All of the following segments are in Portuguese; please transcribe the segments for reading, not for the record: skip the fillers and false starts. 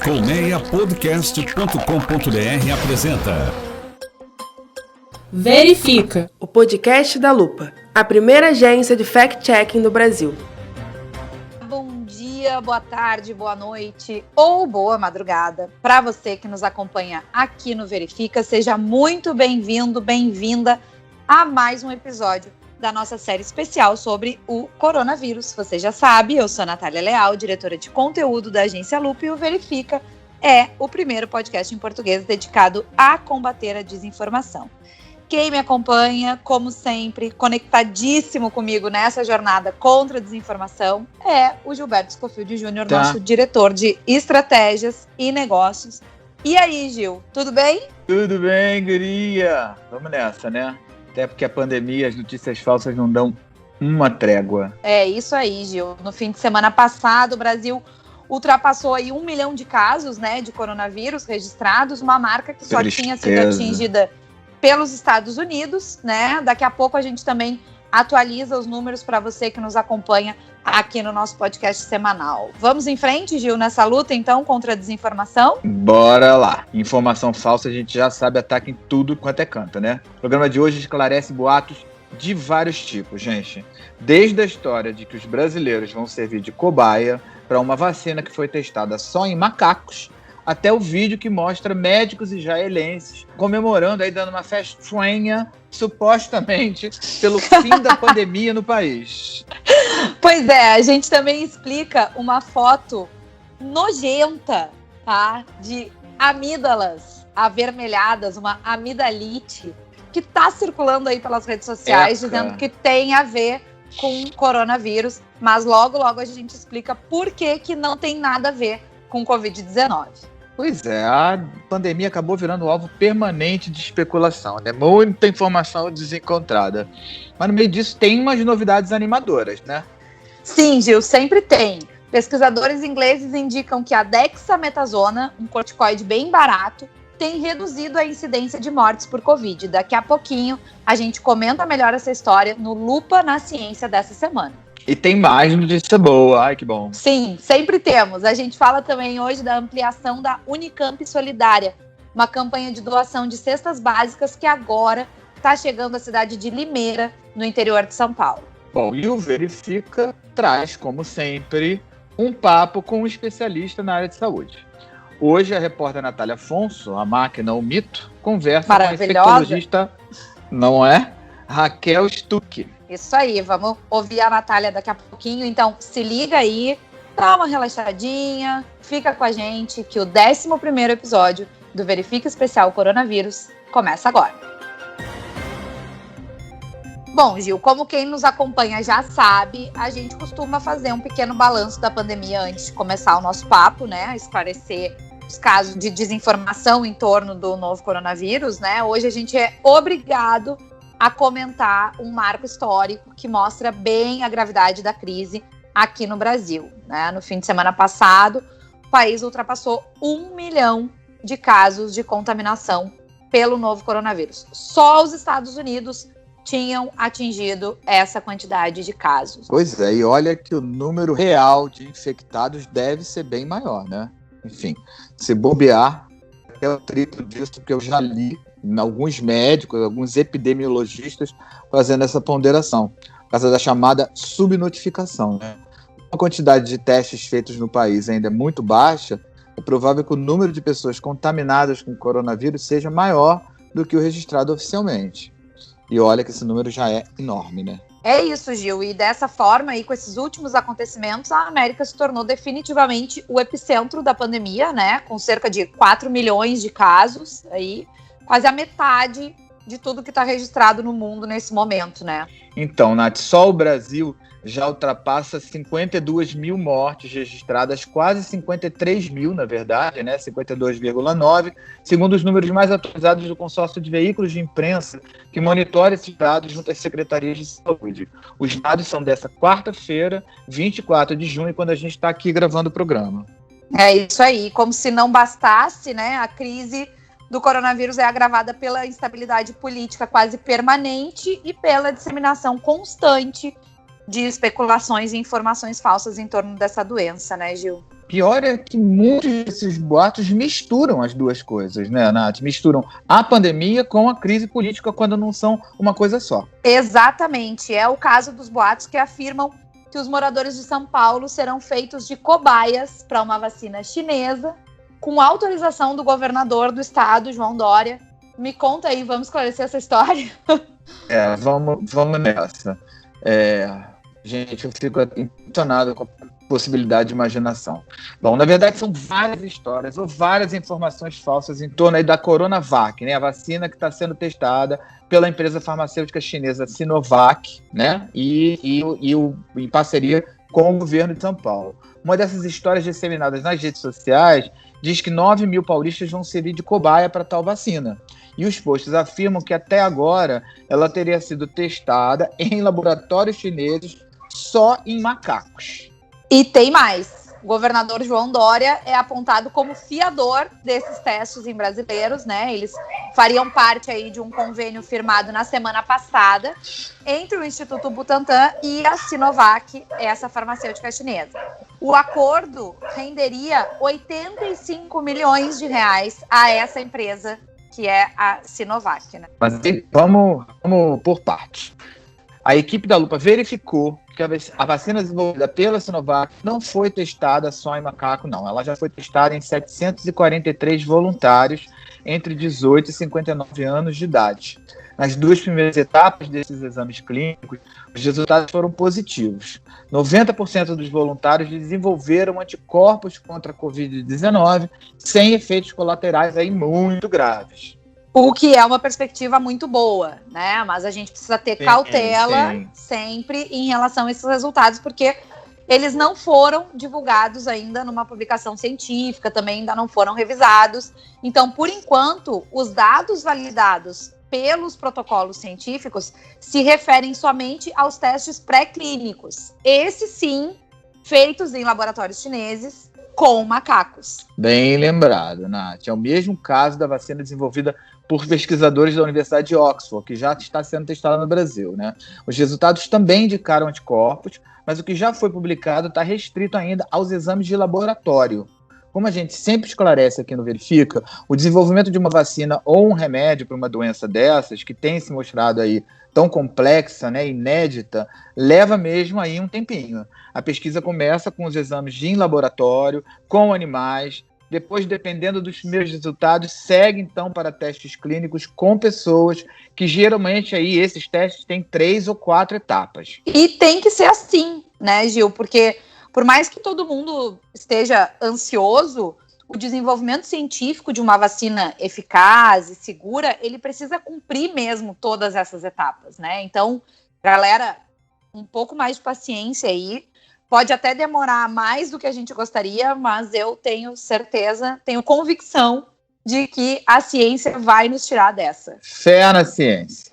Colmeiapodcast.com.br apresenta Verifica, o podcast da Lupa, a primeira agência de fact-checking do Brasil. Bom dia, boa tarde, boa noite ou boa madrugada. Para você que nos acompanha aqui no Verifica, seja muito bem-vindo, bem-vinda a mais um episódio da nossa série especial sobre o coronavírus. Você já sabe, eu sou a Natália Leal, diretora de conteúdo da agência Lupa, e o Verifica é o primeiro podcast em português dedicado a combater a desinformação. Quem me acompanha, como sempre, conectadíssimo comigo nessa jornada contra a desinformação, é o Gilberto Scofield Júnior, nosso diretor de estratégias e negócios. E aí, Gil, tudo bem? Tudo bem, guria. Vamos nessa, né? Até porque a pandemia, as notícias falsas não dão uma trégua. É isso aí, Gil. No fim de semana passado, o Brasil ultrapassou aí 1 milhão de casos, né, de coronavírus registrados, uma marca que só tinha sido atingida pelos Estados Unidos, né? Daqui a pouco a gente também atualiza os números para você que nos acompanha aqui no nosso podcast semanal. Vamos em frente, Gil, nessa luta, então, contra a desinformação? Bora lá. Informação falsa, a gente já sabe, ataca em tudo quanto é canto, né? O programa de hoje esclarece boatos de vários tipos, gente. Desde a história de que os brasileiros vão servir de cobaia para uma vacina que foi testada só em macacos, até o vídeo que mostra médicos israelenses comemorando, aí dando uma festinha, supostamente, pelo fim da pandemia no país. Pois é, a gente também explica uma foto nojenta, tá? De amígdalas avermelhadas, uma amidalite, que tá circulando aí pelas redes sociais, dizendo que tem a ver com coronavírus, mas logo a gente explica por que não tem nada a ver com Covid-19. Pois é, a pandemia acabou virando alvo permanente de especulação, né? Muita informação desencontrada. Mas no meio disso tem umas novidades animadoras, né? Sim, Gil, sempre tem. Pesquisadores ingleses indicam que a dexametasona, um corticoide bem barato, tem reduzido a incidência de mortes por Covid. Daqui a pouquinho a gente comenta melhor essa história no Lupa na Ciência dessa semana. E tem mais notícia boa, ai que bom. Sim, sempre temos. A gente fala também hoje da ampliação da Unicamp Solidária, uma campanha de doação de cestas básicas que agora está chegando à cidade de Limeira, no interior de São Paulo. Bom, e o Verifica traz, como sempre, um papo com um especialista na área de saúde. Hoje a repórter Natália Afonso, a máquina, o mito, conversa com a infectologista, não é? Raquel Stuck. Isso aí, vamos ouvir a Natália daqui a pouquinho, então se liga aí, dá uma relaxadinha, fica com a gente que o 11º episódio do Verifica Especial Coronavírus começa agora. Bom, Gil, como quem nos acompanha já sabe, a gente costuma fazer um pequeno balanço da pandemia antes de começar o nosso papo, né, esclarecer os casos de desinformação em torno do novo coronavírus, né. Hoje a gente é obrigado a comentar um marco histórico que mostra bem a gravidade da crise aqui no Brasil, né? No fim de semana passado, o país ultrapassou 1 milhão de casos de contaminação pelo novo coronavírus. Só os Estados Unidos tinham atingido essa quantidade de casos. Pois é, e olha que o número real de infectados deve ser bem maior, né? Enfim, se bobear, é o triplo disso, porque eu já li alguns médicos, alguns epidemiologistas fazendo essa ponderação, por causa da chamada subnotificação, né? A quantidade de testes feitos no país ainda é muito baixa, é provável que o número de pessoas contaminadas com coronavírus seja maior do que o registrado oficialmente. E olha que esse número já é enorme, né? É isso, Gil, e dessa forma, aí, com esses últimos acontecimentos, a América se tornou definitivamente o epicentro da pandemia, né? Com cerca de 4 milhões de casos, aí, quase a metade de tudo que está registrado no mundo nesse momento, né? Então, Nath, só o Brasil já ultrapassa 52 mil mortes registradas, quase 53 mil, na verdade, né? 52,9, segundo os números mais atualizados do consórcio de veículos de imprensa, que monitora esses dados junto às secretarias de saúde. Os dados são dessa quarta-feira, 24 de junho, quando a gente está aqui gravando o programa. É isso aí, como se não bastasse, né? A crise do coronavírus é agravada pela instabilidade política quase permanente e pela disseminação constante de especulações e informações falsas em torno dessa doença, né, Gil? Pior é que muitos desses boatos misturam as duas coisas, né, Nath? Misturam a pandemia com a crise política quando não são uma coisa só. Exatamente. É o caso dos boatos que afirmam que os moradores de São Paulo serão feitos de cobaias para uma vacina chinesa, com autorização do governador do estado, João Dória. Me conta aí, vamos esclarecer essa história? Vamos nessa. Gente, eu fico impressionado com a possibilidade de imaginação. Bom, na verdade são várias histórias ou várias informações falsas em torno aí da Coronavac, né? A vacina que está sendo testada pela empresa farmacêutica chinesa Sinovac, né? E em parceria com o governo de São Paulo. Uma dessas histórias disseminadas nas redes sociais diz que 9 mil paulistas vão servir de cobaia para tal vacina. E os posts afirmam que até agora ela teria sido testada em laboratórios chineses só em macacos. E tem mais. O governador João Dória é apontado como fiador desses testes em brasileiros, né? Eles fariam parte aí de um convênio firmado na semana passada entre o Instituto Butantan e a Sinovac, essa farmacêutica chinesa. O acordo renderia 85 milhões de reais a essa empresa, que é a Sinovac, né? Mas vamos por partes. A equipe da Lupa verificou que a vacina desenvolvida pela Sinovac não foi testada só em macaco, não. Ela já foi testada em 743 voluntários entre 18 e 59 anos de idade. Nas 2 primeiras etapas desses exames clínicos, os resultados foram positivos. 90% dos voluntários desenvolveram anticorpos contra a Covid-19 sem efeitos colaterais aí muito graves. O que é uma perspectiva muito boa, né? Mas a gente precisa ter cautela sempre em relação a esses resultados, porque eles não foram divulgados ainda numa publicação científica, também ainda não foram revisados. Então, por enquanto, os dados validados pelos protocolos científicos se referem somente aos testes pré-clínicos. Esses, sim, feitos em laboratórios chineses com macacos. Bem lembrado, Nath. É o mesmo caso da vacina desenvolvida por pesquisadores da Universidade de Oxford, que já está sendo testada no Brasil, né? Os resultados também indicaram anticorpos, mas o que já foi publicado está restrito ainda aos exames de laboratório. Como a gente sempre esclarece aqui no Verifica, o desenvolvimento de uma vacina ou um remédio para uma doença dessas, que tem se mostrado aí tão complexa, né, inédita, leva mesmo aí um tempinho. A pesquisa começa com os exames em laboratório, com animais, depois, dependendo dos primeiros resultados, segue então para testes clínicos com pessoas, que geralmente aí esses testes têm 3 ou 4 etapas. E tem que ser assim, né, Gil? Porque por mais que todo mundo esteja ansioso, o desenvolvimento científico de uma vacina eficaz e segura, ele precisa cumprir mesmo todas essas etapas, né? Então, galera, um pouco mais de paciência aí. Pode até demorar mais do que a gente gostaria, mas eu tenho certeza, tenho convicção de que a ciência vai nos tirar dessa. Fé na ciência.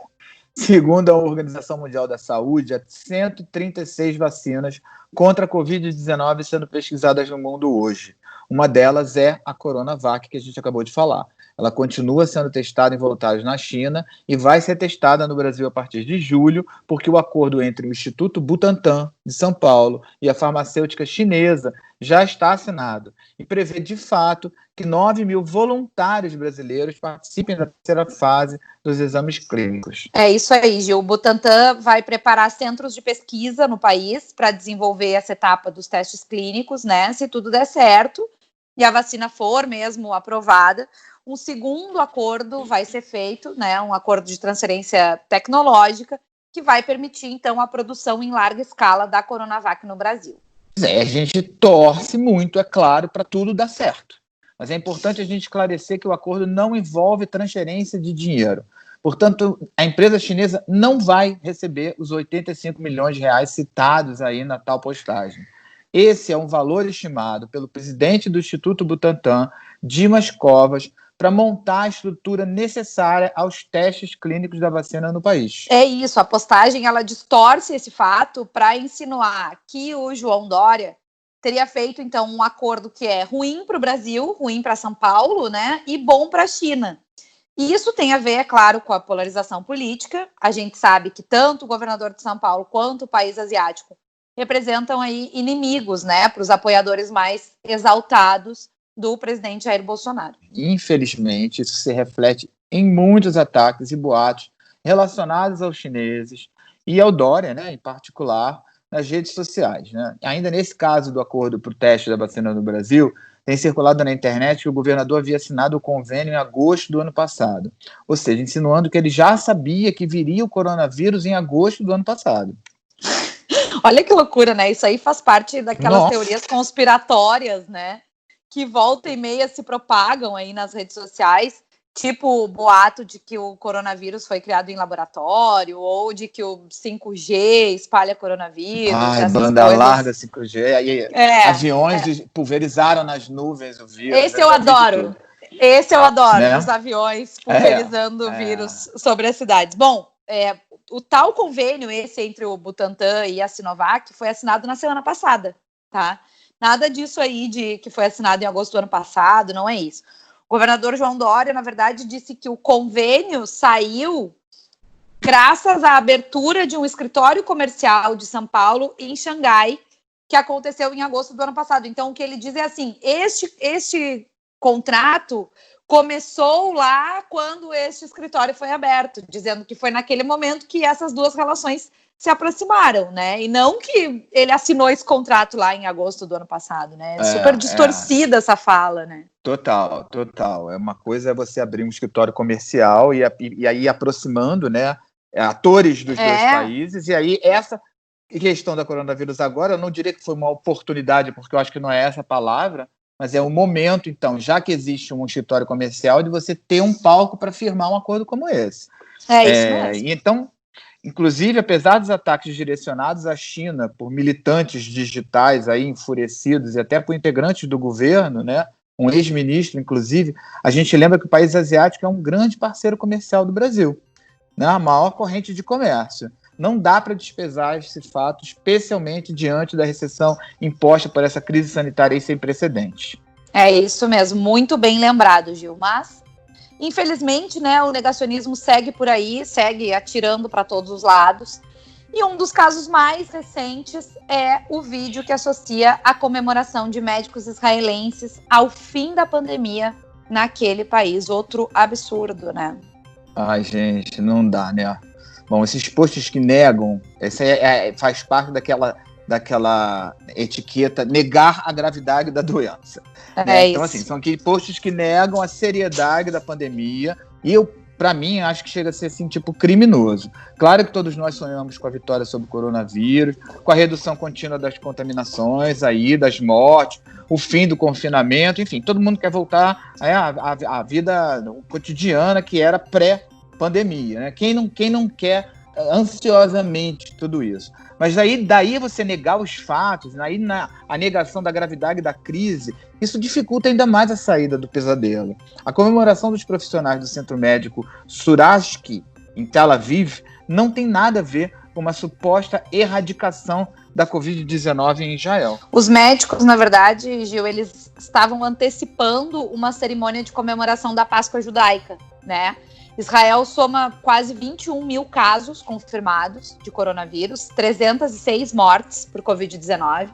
Segundo a Organização Mundial da Saúde, há 136 vacinas contra a Covid-19 sendo pesquisadas no mundo hoje. Uma delas é a Coronavac, que a gente acabou de falar. Ela continua sendo testada em voluntários na China e vai ser testada no Brasil a partir de julho, porque o acordo entre o Instituto Butantan, de São Paulo, e a farmacêutica chinesa já está assinado e prevê, de fato, que 9 mil voluntários brasileiros participem da terceira fase dos exames clínicos. É isso aí, Gil. O Butantan vai preparar centros de pesquisa no país para desenvolver essa etapa dos testes clínicos, né? Se tudo der certo e a vacina for mesmo aprovada, um segundo acordo vai ser feito, né, um acordo de transferência tecnológica, que vai permitir, então, a produção em larga escala da Coronavac no Brasil. A gente torce muito, é claro, para tudo dar certo. Mas é importante a gente esclarecer que o acordo não envolve transferência de dinheiro. Portanto, a empresa chinesa não vai receber os 85 milhões de reais citados aí na tal postagem. Esse é um valor estimado pelo presidente do Instituto Butantan, Dimas Covas, para montar a estrutura necessária aos testes clínicos da vacina no país. É isso, a postagem ela distorce esse fato para insinuar que o João Dória teria feito, então, um acordo que é ruim para o Brasil, ruim para São Paulo, né, e bom para a China. E isso tem a ver, é claro, com a polarização política. A gente sabe que tanto o governador de São Paulo quanto o país asiático representam aí inimigos, né, para os apoiadores mais exaltados do presidente Jair Bolsonaro. Infelizmente, isso se reflete em muitos ataques e boatos relacionados aos chineses e ao Dória, né, em particular, nas redes sociais, né? Ainda nesse caso do acordo para o teste da vacina no Brasil, tem circulado na internet que o governador havia assinado o convênio em agosto do ano passado, ou seja, insinuando que ele já sabia que viria o coronavírus em agosto do ano passado. Olha que loucura, né? Isso aí faz parte daquelas teorias conspiratórias, né? Que volta e meia se propagam aí nas redes sociais, tipo o boato de que o coronavírus foi criado em laboratório, ou de que o 5G espalha coronavírus. Banda larga, 5G, aí aviões pulverizaram nas nuvens o vírus. Esse eu adoro, né? Os aviões pulverizando o vírus sobre as cidades. Bom, o tal convênio, esse entre o Butantan e a Sinovac, foi assinado na semana passada, tá? Nada disso aí de que foi assinado em agosto do ano passado, não é isso. O governador João Dória, na verdade, disse que o convênio saiu graças à abertura de um escritório comercial de São Paulo em Xangai, que aconteceu em agosto do ano passado. Então, o que ele diz é assim, este contrato começou lá quando este escritório foi aberto, dizendo que foi naquele momento que essas duas relações se aproximaram, né? E não que ele assinou esse contrato lá em agosto do ano passado, né? Super distorcida essa fala, né? Total. Uma coisa é você abrir um escritório comercial e aí aproximando, né, atores dos dois países, e aí essa questão da coronavírus agora, eu não diria que foi uma oportunidade, porque eu acho que não é essa a palavra, mas é o momento, então, já que existe um escritório comercial, de você ter um palco para firmar um acordo como esse. Isso mesmo. Então, inclusive, apesar dos ataques direcionados à China por militantes digitais aí enfurecidos e até por integrantes do governo, né, um ex-ministro, inclusive, a gente lembra que o país asiático é um grande parceiro comercial do Brasil, né, a maior corrente de comércio. Não dá para desprezar esse fato, especialmente diante da recessão imposta por essa crise sanitária sem precedentes. É isso mesmo, muito bem lembrado, Gil. Mas, infelizmente, né, o negacionismo segue por aí, segue atirando para todos os lados. E um dos casos mais recentes é o vídeo que associa a comemoração de médicos israelenses ao fim da pandemia naquele país. Outro absurdo, né? Ai, gente, não dá, né? Bom, esses posts que negam, faz parte daquela etiqueta negar a gravidade da doença. Né? Então, assim, são aqueles posts que negam a seriedade da pandemia e para mim, acho que chega a ser assim, tipo, criminoso. Claro que todos nós sonhamos com a vitória sobre o coronavírus, com a redução contínua das contaminações, aí, das mortes, o fim do confinamento, enfim, todo mundo quer voltar à vida cotidiana que era pré-pandemia, né? Quem não quer ansiosamente tudo isso? Mas daí você negar os fatos, a negação da gravidade da crise, isso dificulta ainda mais a saída do pesadelo. A comemoração dos profissionais do Centro Médico Sourasky, em Tel Aviv, não tem nada a ver com uma suposta erradicação da Covid-19 em Israel. Os médicos, na verdade, Gil, eles estavam antecipando uma cerimônia de comemoração da Páscoa judaica, né? Israel soma quase 21 mil casos confirmados de coronavírus, 306 mortes por Covid-19.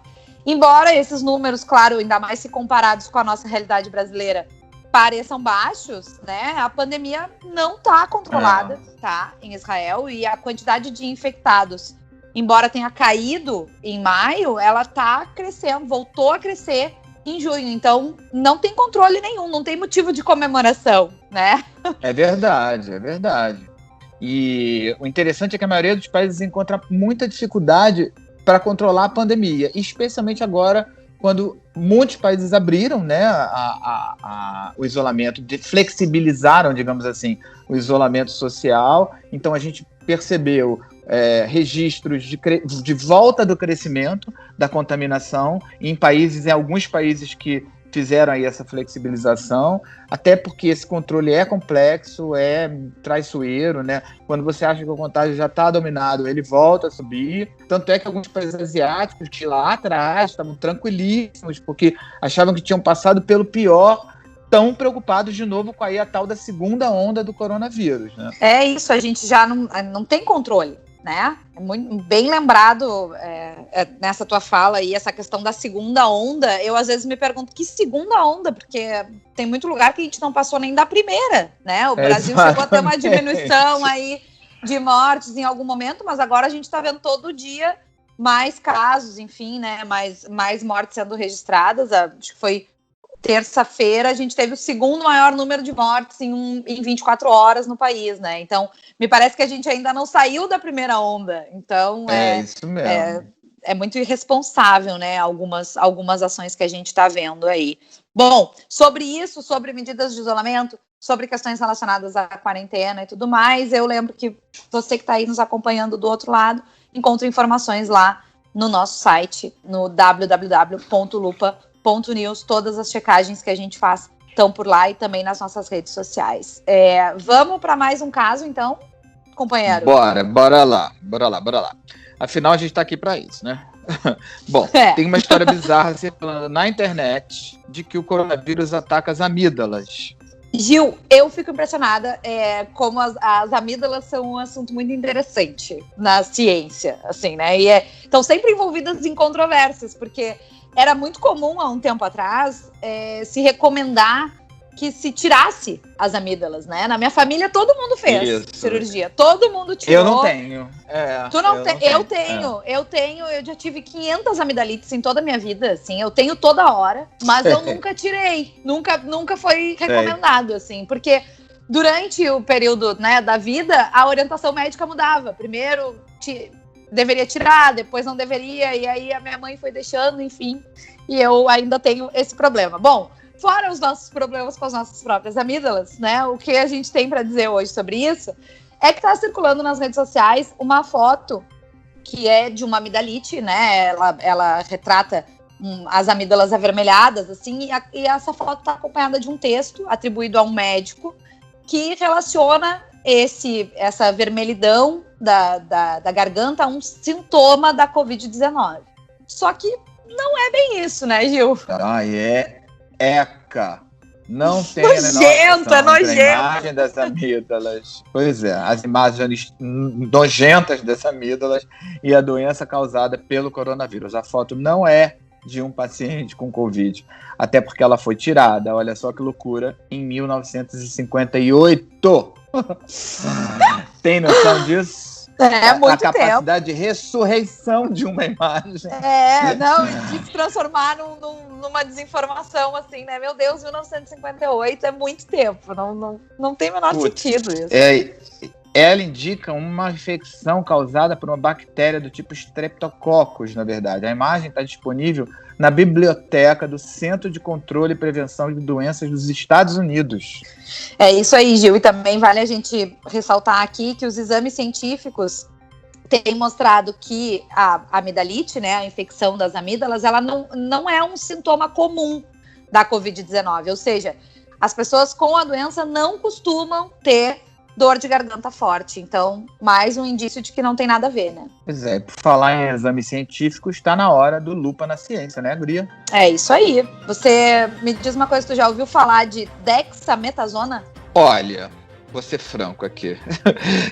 Embora esses números, claro, ainda mais se comparados com a nossa realidade brasileira, pareçam baixos, né? A pandemia não está controlada, tá, em Israel, e a quantidade de infectados, embora tenha caído em maio, ela está crescendo, voltou a crescer em junho, então não tem controle nenhum, não tem motivo de comemoração, né? É verdade. E o interessante é que a maioria dos países encontra muita dificuldade para controlar a pandemia, especialmente agora, quando muitos países abriram, né, o isolamento, flexibilizaram, digamos assim, o isolamento social. Então a gente percebeu registros de volta do crescimento da contaminação em alguns países que fizeram aí essa flexibilização, até porque esse controle é complexo, é traiçoeiro, né? Quando você acha que o contágio já está dominado, ele volta a subir. Tanto é que alguns países asiáticos que lá atrás estavam tranquilíssimos, porque achavam que tinham passado pelo pior, tão preocupados de novo com a tal da segunda onda do coronavírus, né? É isso, a gente já não tem controle. né? É bem lembrado nessa tua fala aí, essa questão da segunda onda. Eu às vezes me pergunto, que segunda onda? Porque tem muito lugar que a gente não passou nem da primeira, né? O Brasil chegou a ter uma diminuição aí de mortes em algum momento, mas agora a gente está vendo todo dia mais casos, enfim, né? Mais mortes sendo registradas. Acho que foi terça-feira, a gente teve o segundo maior número de mortes em 24 horas no país, né? Então, me parece que a gente ainda não saiu da primeira onda. Então, isso mesmo. É muito irresponsável, né? Algumas ações que a gente está vendo aí. Bom, sobre isso, sobre medidas de isolamento, sobre questões relacionadas à quarentena e tudo mais, eu lembro que você que está aí nos acompanhando do outro lado, encontra informações lá no nosso site, no www.lupa.news. Todas as checagens que a gente faz estão por lá e também nas nossas redes sociais. Vamos para mais um caso, então, companheiro? Bora lá. Afinal, a gente está aqui para isso, né? Bom, tem uma história bizarra circulando na internet de que o coronavírus ataca as amígdalas. Gil, eu fico impressionada como as amígdalas são um assunto muito interessante na ciência, assim, né? E estão sempre envolvidas em controvérsias, porque era muito comum há um tempo atrás se recomendar que se tirasse as amígdalas, né? Na minha família todo mundo fez cirurgia, todo mundo tirou. Eu não tenho. Tu não tem? Eu tenho, eu já tive 500 amidalites em toda a minha vida, assim, eu tenho toda hora, mas eu nunca tirei, nunca foi recomendado, assim, porque durante o período, né, da vida, a orientação médica mudava. Primeiro deveria tirar, depois não deveria, e aí a minha mãe foi deixando, enfim, e eu ainda tenho esse problema. Bom, fora os nossos problemas com as nossas próprias amígdalas, né, o que a gente tem para dizer hoje sobre isso é que está circulando nas redes sociais uma foto que é de uma amidalite, né, ela retrata as amígdalas avermelhadas, assim, e essa foto está acompanhada de um texto atribuído a um médico que relaciona essa vermelhidão da garganta a um sintoma da Covid-19. Só que não é bem isso, né, Gil? Não tem nojento. A imagem das amígdalas. Pois é, as imagens nojentas dessas amígdalas e a doença causada pelo coronavírus. A foto não é de um paciente com Covid, até porque ela foi tirada, olha só que loucura, em 1958. Tem noção disso? Muito a capacidade tempo. de ressurreição de uma imagem. De se transformar numa desinformação, assim, né? Meu Deus, 1958 é muito tempo. Não tem o menor sentido isso. Ela indica uma infecção causada por uma bactéria do tipo Streptococcus, na verdade. A imagem está disponível na biblioteca do Centro de Controle e Prevenção de Doenças dos Estados Unidos. É isso aí, Gil. E também vale a gente ressaltar aqui que os exames científicos têm mostrado que a amidalite, né, a infecção das amígdalas, ela não é um sintoma comum da Covid-19. Ou seja, as pessoas com a doença não costumam ter dor de garganta forte. Então, mais um indício de que não tem nada a ver, né? Pois é, por falar em exame científico, está na hora do Lupa na Ciência, né, guria? É isso aí. Você me diz uma coisa, tu já ouviu falar de dexametasona? Olha, vou ser franco aqui.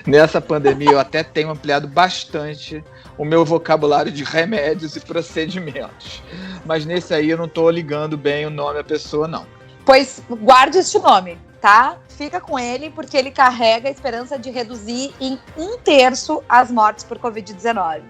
Nessa pandemia eu até tenho ampliado bastante o meu vocabulário de remédios e procedimentos. Mas nesse aí eu não estou ligando bem o nome da pessoa, não. Pois guarde este nome, tá? Fica com ele, porque ele carrega a esperança de reduzir em 1/3 as mortes por Covid-19.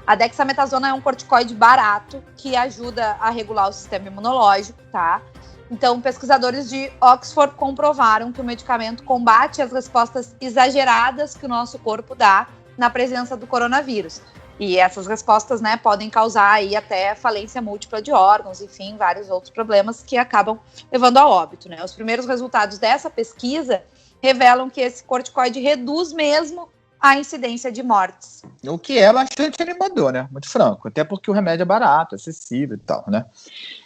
A dexametasona é um corticoide barato que ajuda a regular o sistema imunológico, tá? Então, pesquisadores de Oxford comprovaram que o medicamento combate as respostas exageradas que o nosso corpo dá na presença do coronavírus. E essas respostas, né, podem causar aí até falência múltipla de órgãos, enfim, vários outros problemas que acabam levando a óbito, né? Os primeiros resultados dessa pesquisa revelam que esse corticoide reduz mesmo a incidência de mortes. O que é bastante animador, né? Muito franco. Até porque o remédio é barato, acessível e tal, né?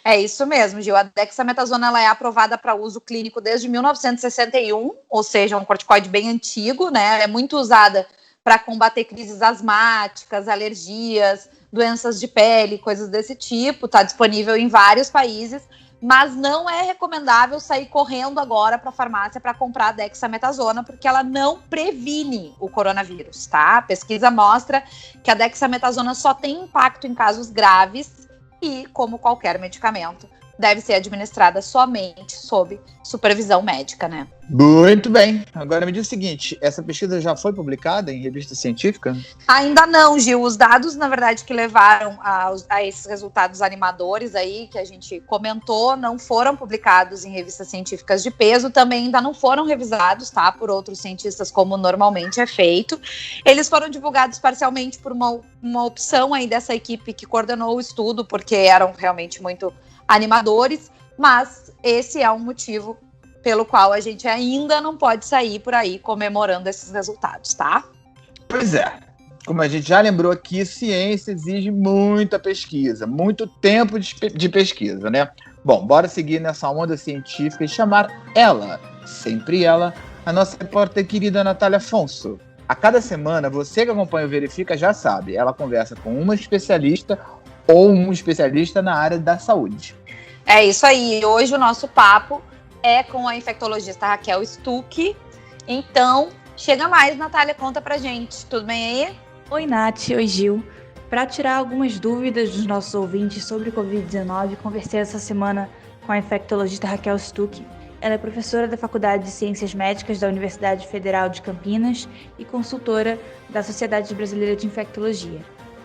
É isso mesmo, Gil. A dexametasona ela é aprovada para uso clínico desde 1961, ou seja, um corticoide bem antigo, né? É muito usada para combater crises asmáticas, alergias, doenças de pele, coisas desse tipo. Está disponível em vários países, mas não é recomendável sair correndo agora para a farmácia para comprar a dexametasona, porque ela não previne o coronavírus, tá? A pesquisa mostra que a dexametasona só tem impacto em casos graves e, como qualquer medicamento, deve ser administrada somente sob supervisão médica, né? Muito bem. Agora me diz o seguinte, essa pesquisa já foi publicada em revista científica? Ainda não, Gil. Os dados, na verdade, que levaram a esses resultados animadores aí, que a gente comentou, não foram publicados em revistas científicas de peso, também ainda não foram revisados, tá? Por outros cientistas, como normalmente é feito. Eles foram divulgados parcialmente por uma opção aí dessa equipe que coordenou o estudo, porque eram realmente muito animadores, mas esse é um motivo pelo qual a gente ainda não pode sair por aí comemorando esses resultados, tá? Pois é. Como a gente já lembrou aqui, ciência exige muita pesquisa, muito tempo de pesquisa, né? Bom, bora seguir nessa onda científica e chamar ela, sempre ela, a nossa repórter querida Natália Afonso. A cada semana, você que acompanha o Verifica já sabe, ela conversa com uma especialista ou um especialista na área da saúde. É isso aí. Hoje o nosso papo é com a infectologista Raquel Stuck. Então, chega mais, Natália, conta pra gente. Tudo bem aí? Oi, Nath. Oi, Gil. Para tirar algumas dúvidas dos nossos ouvintes sobre o Covid-19, conversei essa semana com a infectologista Raquel Stuck. Ela é professora da Faculdade de Ciências Médicas da Universidade Federal de Campinas e consultora da Sociedade Brasileira de Infectologia.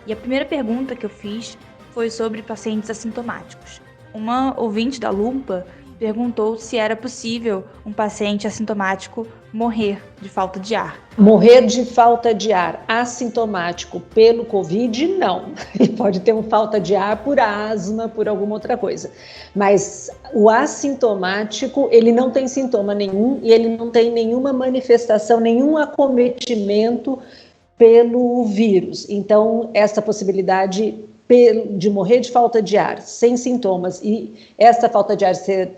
E a primeira pergunta que eu fiz foi sobre pacientes assintomáticos. Uma ouvinte da Lupa perguntou se era possível um paciente assintomático morrer de falta de ar. Morrer de falta de ar assintomático pelo Covid, não. Ele pode ter uma falta de ar por asma, por alguma outra coisa. Mas o assintomático, ele não tem sintoma nenhum e ele não tem nenhuma manifestação, nenhum acometimento pelo vírus. Então, essa possibilidade de morrer de falta de ar sem sintomas e essa falta de ar ser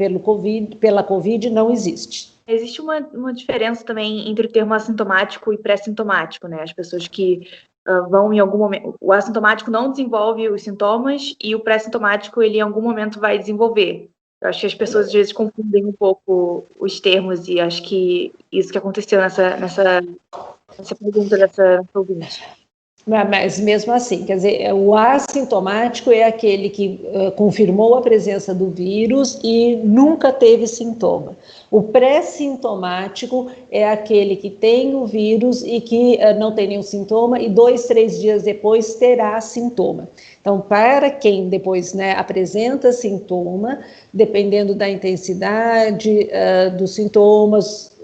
pela Covid não existe. Existe uma diferença também entre o termo assintomático e pré-sintomático, né? As pessoas que vão em algum momento... O assintomático não desenvolve os sintomas e o pré-sintomático, ele em algum momento vai desenvolver. Eu acho que as pessoas às vezes confundem um pouco os termos e acho que isso que aconteceu nessa pergunta dessa ouvinte. Mas mesmo assim, quer dizer, o assintomático é aquele que confirmou a presença do vírus e nunca teve sintoma. O pré-sintomático é aquele que tem o vírus e que não tem nenhum sintoma e 2, 3 dias depois terá sintoma. Então, para quem depois apresenta sintoma, dependendo da intensidade dos sintomas,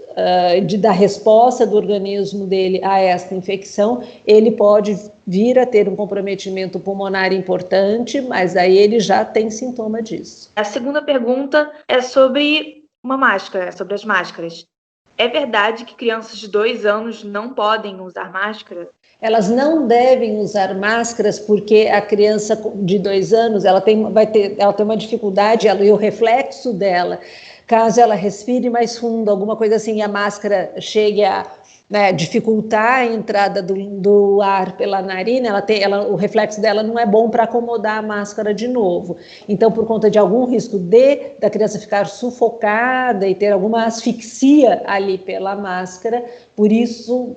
da resposta do organismo dele a esta infecção, ele pode vir a ter um comprometimento pulmonar importante, mas aí ele já tem sintoma disso. A segunda pergunta é sobre uma máscara, sobre as máscaras. É verdade que crianças de 2 anos não podem usar máscara? Elas não devem usar máscaras porque a criança de 2 anos ela tem uma dificuldade, e o reflexo dela, caso ela respire mais fundo, alguma coisa assim, e a máscara chegue a dificultar a entrada do ar pela narina, o reflexo dela não é bom para acomodar a máscara de novo. Então, por conta de algum risco da criança ficar sufocada e ter alguma asfixia ali pela máscara, por isso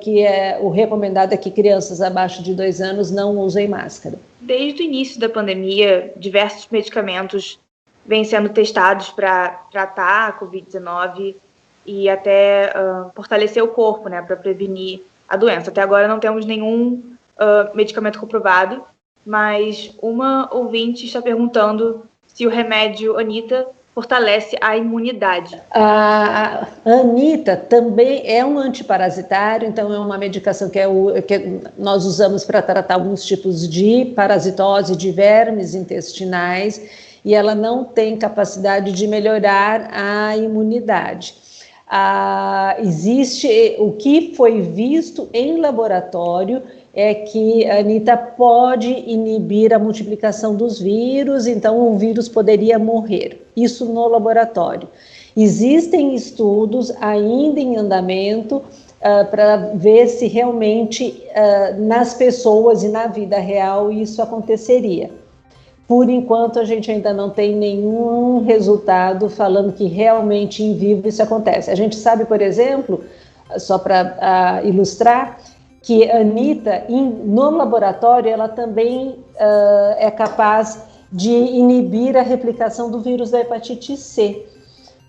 que o recomendado é que crianças abaixo de 2 anos não usem máscara. Desde o início da pandemia, diversos medicamentos vêm sendo testados para tratar a Covid-19 e até fortalecer o corpo, para prevenir a doença. Até agora não temos nenhum medicamento comprovado, mas uma ouvinte está perguntando se o remédio Anita fortalece a imunidade. A Anita também é um antiparasitário, então é uma medicação que nós usamos para tratar alguns tipos de parasitose de vermes intestinais, e ela não tem capacidade de melhorar a imunidade. Existe o que foi visto em laboratório é que a Anita pode inibir a multiplicação dos vírus, então o vírus poderia morrer. Isso no laboratório. Existem estudos ainda em andamento para ver se realmente nas pessoas e na vida real isso aconteceria. Por enquanto, a gente ainda não tem nenhum resultado falando que realmente em vivo isso acontece. A gente sabe, por exemplo, só para ilustrar, que a Anitta, no laboratório, ela também é capaz de inibir a replicação do vírus da hepatite C.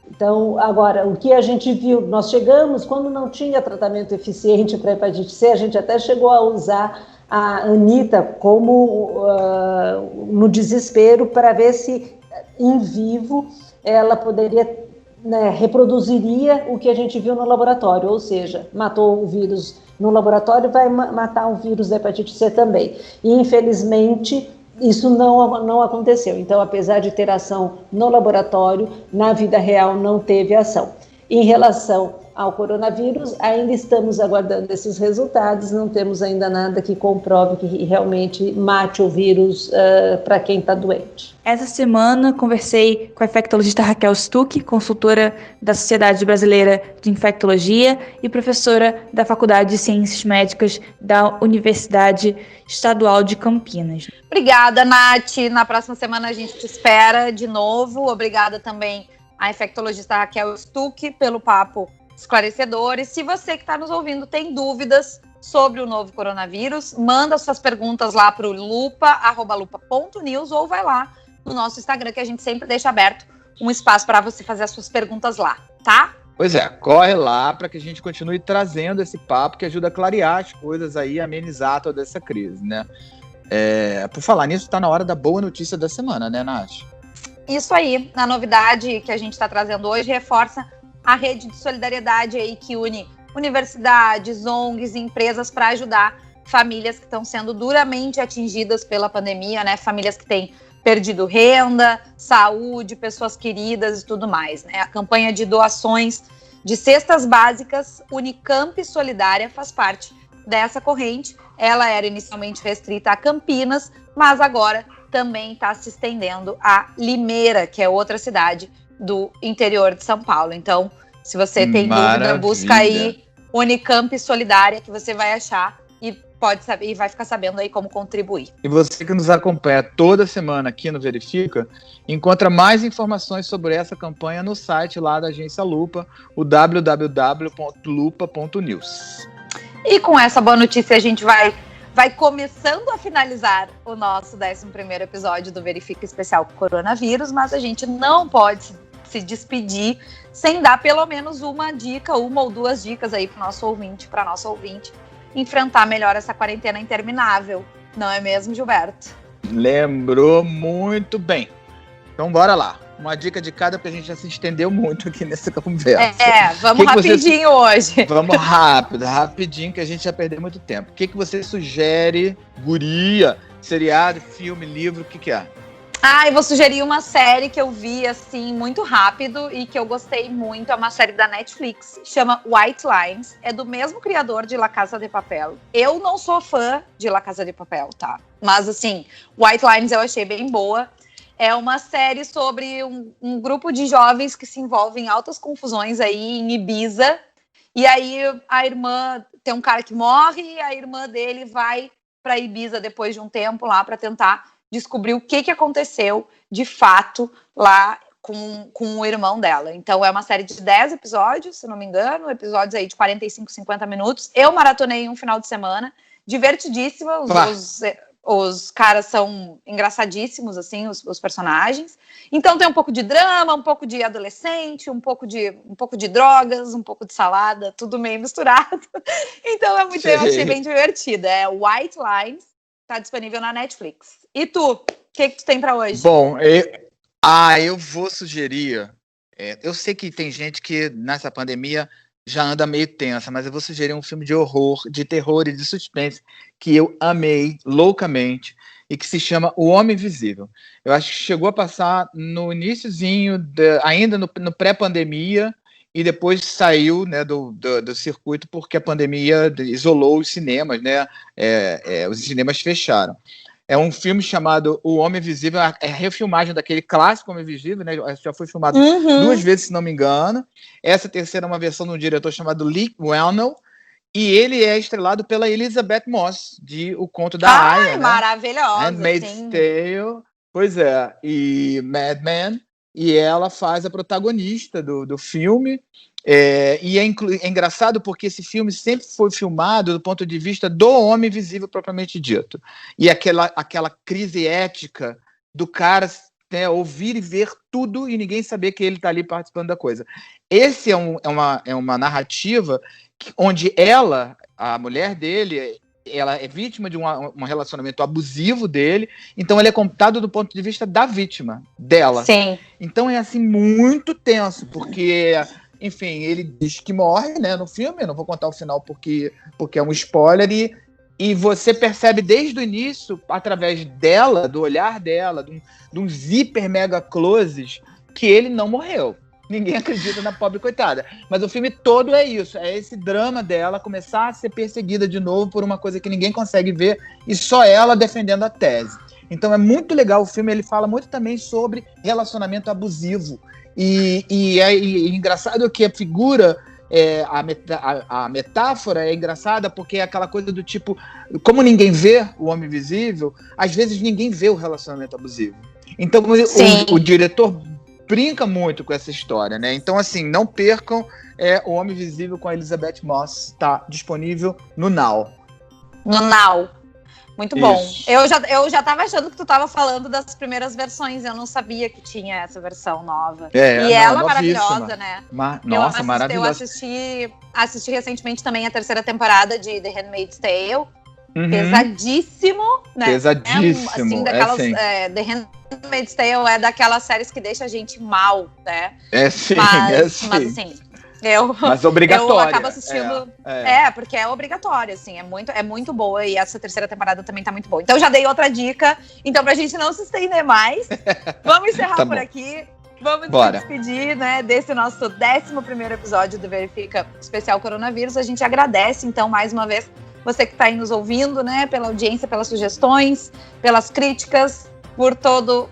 Então, agora, o que a gente viu, nós chegamos, quando não tinha tratamento eficiente para a hepatite C, a gente até chegou a usar a Anitta como no desespero para ver se em vivo ela poderia, né, reproduziria o que a gente viu no laboratório, ou seja, matou o vírus no laboratório, vai matar o vírus da hepatite C também. E, infelizmente, isso não aconteceu. Então, apesar de ter ação no laboratório, na vida real não teve ação. Em relação ao coronavírus, ainda estamos aguardando esses resultados, não temos ainda nada que comprove que realmente mate o vírus para quem está doente. Essa semana conversei com a infectologista Raquel Stuck, consultora da Sociedade Brasileira de Infectologia e professora da Faculdade de Ciências Médicas da Universidade Estadual de Campinas. Obrigada, Nath. Na próxima semana a gente te espera de novo. Obrigada também à infectologista Raquel Stuck pelo papo esclarecedor. E se você que está nos ouvindo tem dúvidas sobre o novo coronavírus, manda suas perguntas lá para o lupa@lupa.news ou vai lá no nosso Instagram, que a gente sempre deixa aberto um espaço para você fazer as suas perguntas lá, tá? Pois é, corre lá para que a gente continue trazendo esse papo que ajuda a clarear as coisas aí, amenizar toda essa crise, né? Por falar nisso, está na hora da boa notícia da semana, né, Nath? Isso aí, a novidade que a gente está trazendo hoje reforça a rede de solidariedade aí que une universidades, ONGs e empresas para ajudar famílias que estão sendo duramente atingidas pela pandemia, né? Famílias que têm perdido renda, saúde, pessoas queridas e tudo mais, né? A campanha de doações de cestas básicas Unicamp Solidária faz parte dessa corrente. Ela era inicialmente restrita a Campinas, mas agora também está se estendendo a Limeira, que é outra cidade do interior de São Paulo. Então, se você tem dúvida, busca aí Unicamp Solidária, que você vai achar e pode saber, e vai ficar sabendo aí como contribuir. E você que nos acompanha toda semana aqui no Verifica, encontra mais informações sobre essa campanha no site lá da agência Lupa, o www.lupa.news. E com essa boa notícia a gente vai começando a finalizar o nosso 11º episódio do Verifica Especial Coronavírus, mas a gente não pode se despedir sem dar pelo menos uma dica, uma ou duas dicas aí para nosso ouvinte, para nossa ouvinte, enfrentar melhor essa quarentena interminável. Não é mesmo, Gilberto? Lembrou muito bem. Então bora lá. Uma dica de cada, porque a gente já se estendeu muito aqui nessa conversa. Vamos rapidinho hoje. Vamos rapidinho, que a gente já perdeu muito tempo. O que você sugere, guria? Seriado, filme, livro, o que é? Eu vou sugerir uma série que eu vi, assim, muito rápido e que eu gostei muito. É uma série da Netflix, chama White Lines. É do mesmo criador de La Casa de Papel. Eu não sou fã de La Casa de Papel, tá? Mas, assim, White Lines eu achei bem boa. É uma série sobre um grupo de jovens que se envolvem em altas confusões aí em Ibiza. E aí a irmã, tem um cara que morre e a irmã dele vai para Ibiza depois de um tempo lá para tentar descobrir o que aconteceu de fato lá com o irmão dela. Então é uma série de 10 episódios, se não me engano, episódios aí de 45, 50 minutos. Eu maratonei em um final de semana, divertidíssima, os caras são engraçadíssimos, assim, os personagens. Então tem um pouco de drama, um pouco de adolescente, um pouco de drogas, um pouco de salada, tudo meio misturado. Então eu achei bem divertida. É White Lines, tá disponível na Netflix. E tu? O que tu tem pra hoje? Bom, eu vou sugerir... eu sei que tem gente que nessa pandemia já anda meio tensa, mas eu vou sugerir um filme de horror, de terror e de suspense que eu amei loucamente e que se chama O Homem Invisível. Eu acho que chegou a passar no iniciozinho, ainda no pré-pandemia, e depois saiu, né, do circuito porque a pandemia isolou os cinemas, né? Os cinemas fecharam. É um filme chamado O Homem Invisível, é a refilmagem daquele clássico Homem Invisível, né? Já foi filmado 2 vezes, se não me engano. Essa terceira é uma versão de um diretor chamado Lee Whannell, e ele é estrelado pela Elizabeth Moss, de O Conto da Aia, né? Maravilhosa, Handmaid's Tale. Pois é, e Mad Men, e ela faz a protagonista do filme. E é engraçado porque esse filme sempre foi filmado do ponto de vista do homem invisível propriamente dito. E aquela crise ética do cara, né, ouvir e ver tudo e ninguém saber que ele está ali participando da coisa. Esse é uma narrativa onde ela, a mulher dele, ela é vítima de um relacionamento abusivo dele, então ele é contado do ponto de vista da vítima, dela. Sim. Então é assim muito tenso, porque, enfim, ele diz que morre, né, no filme. Eu não vou contar o final porque é um spoiler, e você percebe desde o início, através dela, do olhar dela, de uns hiper mega closes, que ele não morreu. Ninguém acredita na pobre coitada. Mas o filme todo é isso. É esse drama dela começar a ser perseguida de novo por uma coisa que ninguém consegue ver e só ela defendendo a tese. Então é muito legal o filme. Ele fala muito também sobre relacionamento abusivo. E é engraçado que a figura, a metáfora é engraçada porque é aquela coisa do tipo, como ninguém vê o homem invisível, às vezes ninguém vê o relacionamento abusivo. Então o diretor brinca muito com essa história, né? Então, assim, não percam O Homem Invisível com a Elizabeth Moss. Está disponível no Now. No Now. Muito bom. Isso. Eu já tava achando que tu tava falando das primeiras versões. Eu não sabia que tinha essa versão nova. E ela é novíssima. maravilhosa, né? Nossa, maravilhosa. Eu assisti recentemente também a 3ª temporada de The Handmaid's Tale. Pesadíssimo, né? Pesadíssimo. Assim, daquelas, The Handmaid's Tale é daquelas séries que deixa a gente mal, né? Mas assim, mas obrigatória. Eu acabo assistindo. Porque é obrigatório, assim, é muito boa. E essa 3ª temporada também tá muito boa. Então já dei outra dica. Então, pra gente não se estender mais, vamos encerrar por aqui. Vamos se despedir, né, desse nosso 11º episódio do Verifica Especial Coronavírus. A gente agradece, então, mais uma vez, você que está aí nos ouvindo, né, pela audiência, pelas sugestões, pelas críticas, por todo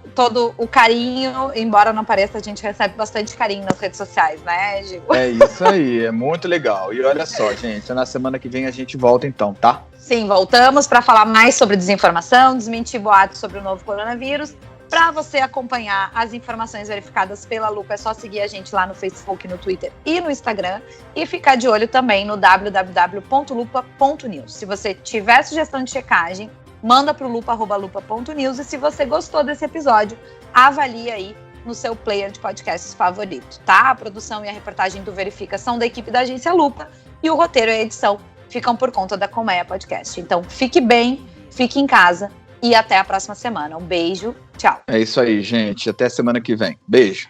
o carinho. Embora não pareça, a gente recebe bastante carinho nas redes sociais, né, Gil? É isso aí, é muito legal. E olha só, gente, na semana que vem a gente volta então, tá? Sim, voltamos para falar mais sobre desinformação, desmentir boatos sobre o novo coronavírus. Para você acompanhar as informações verificadas pela Lupa, é só seguir a gente lá no Facebook, no Twitter e no Instagram. E ficar de olho também no www.lupa.news. Se você tiver sugestão de checagem, manda para o lupa@lupa.news. E se você gostou desse episódio, avalie aí no seu player de podcasts favorito, tá? A produção e a reportagem do Verifica são da equipe da agência Lupa. E o roteiro e a edição ficam por conta da Colmeia Podcast. Então, fique bem, fique em casa. E até a próxima semana. Um beijo, tchau. É isso aí, gente. Até semana que vem. Beijo.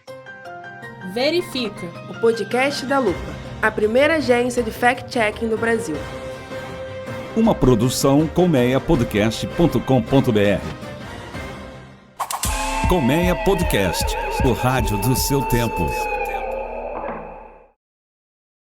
Verifica, o podcast da Lupa, a primeira agência de fact-checking do Brasil. Uma produção colmeiapodcast.com.br. Colmeia Podcast, o rádio do seu tempo.